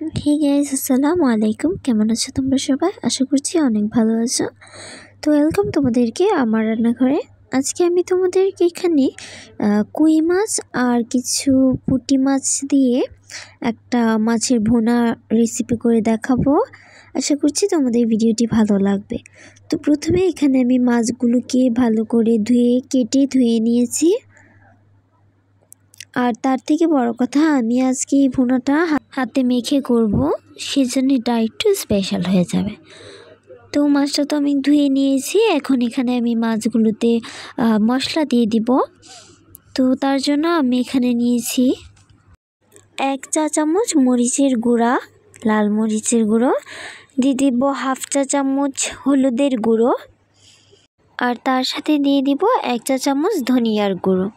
Hey guys, আসসালামু আলাইকুম। কেমন আছো তোমরা সবাই? আশা করছি অনেক ভালো আছো। তো ওয়েলকাম তোমাদেরকে আমার রান্নাঘরে। আজকে আমি তোমাদেরকে এখানে কই মাছ আর কিছু পুঁটি মাছ দিয়ে একটা মাছের ভুনা রেসিপি করে দেখাবো। আশা করছি তোমাদের ভিডিওটি ভালো লাগবে। তো প্রথমে এখানে আমি মাছগুলোকে ভালো করে ধুয়ে নিয়েছি। আর তার থেকে বড় কথা, আমি আজকে এই ভুনাটা হাতে মেখে করব, সেজন্য এটা একটু স্পেশাল হয়ে যাবে। তো মাছটা তো আমি ধুয়ে নিয়েছি। এখন এখানে আমি মাছগুলোতে মশলা দিয়ে দিব। তো তার জন্য আমি এখানে নিয়েছি 1 চা চামচ মরিচের গুঁড়া, লাল মরিচের গুঁড়ো দিয়ে দিব, 1/2 চা চামচ হলুদের গুঁড়ো, আর তার সাথে দিয়ে দিব 1 চা চামচ ধনিয়ার গুঁড়ো।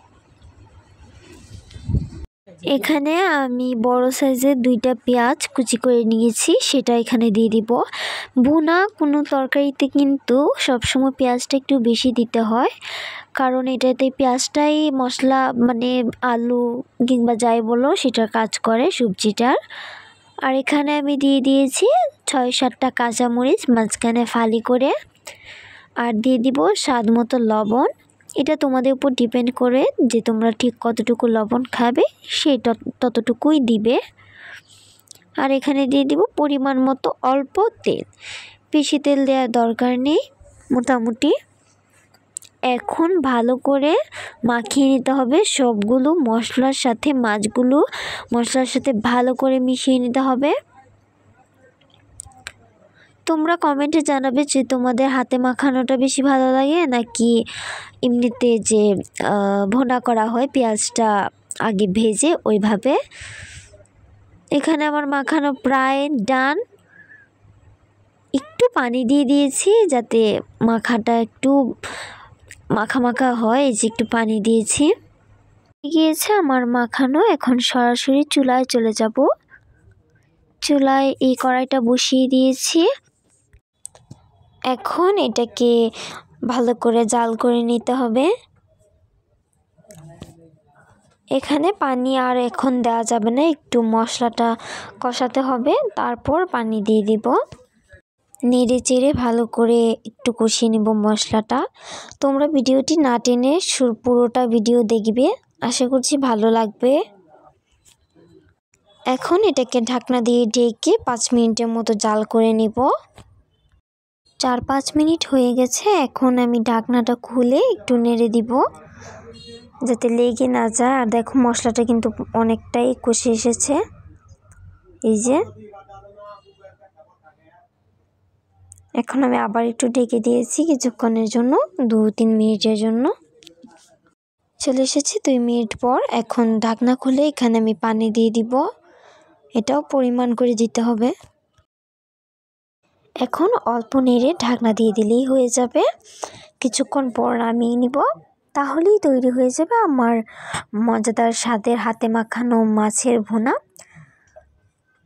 এখানে আমি বড় সাইজের 2টা পেঁয়াজ কুচি করে নিয়েছি, সেটা এখানে দিয়ে দিব। ভুনা কোনো তরকারিতে কিন্তু সবসময় পেঁয়াজটা একটু বেশি দিতে হয়, কারণ এটাতে পেঁয়াজটাই মশলা মানে আলু কিংবা যাই বলো সেটার কাজ করে সবজিটার। আর এখানে আমি দিয়ে দিয়েছি 6-7টা কাঁচামরিচ মাঝখানে ফালি করে, আর দিয়ে দিব স্বাদ মতো লবণ। এটা তোমাদের উপর ডিপেন্ড করে যে তোমরা ঠিক কতটুকু লবণ খাবে সেই ততটুকুই দিবে। আর এখানে দিয়ে দিব পরিমাণ মতো অল্প তেল, বেশি তেল দেওয়ার দরকার নেই মোটামুটি। এখন ভালো করে মাখিয়ে নিতে হবে সবগুলো মশলার সাথে, মাছগুলো মশলার সাথে ভালো করে মিশিয়ে নিতে হবে। তোমরা কমেন্টে জানাবে যে তোমাদের হাতে মাখানোটা বেশি ভালো লাগে নাকি এমনিতে যে ভুনা করা হয় পেঁয়াজটা আগে ভেজে ওইভাবে। এখানে আমার মাখানো প্রায় ডান। একটু পানি দিয়ে দিয়েছি যাতে মাখাটা একটু মাখা মাখা হয়, এই যে একটু পানি দিয়েছি। গিয়েছে আমার মাখানো। এখন সরাসরি চুলায় চলে যাব। চুলায় এই কড়াইটা বসিয়ে দিয়েছি। এখন এটাকে ভালো করে জাল করে নিতে হবে। এখানে পানি আর এখন দেওয়া যাবে না, একটু মশলাটা কষাতে হবে, তারপর পানি দিয়ে দিব। নেড়ে চেড়ে ভালো করে একটু কষিয়ে নিব মশলাটা। তোমরা ভিডিওটি না টেনে পুরোটা ভিডিও দেখবে, আশা করছি ভালো লাগবে। এখন এটাকে ঢাকনা দিয়ে ঢেকে 5 মিনিটের মতো জাল করে নিব। 4-5 মিনিট হয়ে গেছে। এখন আমি ঢাকনাটা খুলে একটু নেড়ে দিব যাতে লেগে না যায়। আর দেখো মশলাটা কিন্তু অনেকটাই কষে এসেছে। এই যে এখন আমি আবার একটু ঢেকে দিয়েছি কিছুক্ষণের জন্য, 2-3 মিনিটের জন্য। চলে এসেছে 2 মিনিট পর। এখন ঢাকনা খুলে এখানে আমি পানি দিয়ে দিব, এটাও পরিমাণ করে দিতে হবে। এখন অল্প নেড়ে ঢাকনা দিয়ে দিলেই হয়ে যাবে। কিছুক্ষণ পর নামিয়ে নিব, তাহলেই তৈরি হয়ে যাবে আমার মজাদার স্বাদের হাতে মাখানো মাছের ভুনা।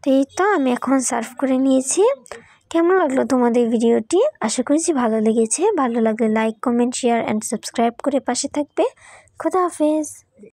তো এই তো আমি এখন সার্ভ করে নিয়েছি। কেমন লাগলো তোমাদের ভিডিওটি? আশা করছি ভালো লেগেছে। ভালো লাগলে like, comment, share and subscribe করে পাশে থাকবে। খোদা হাফেজ।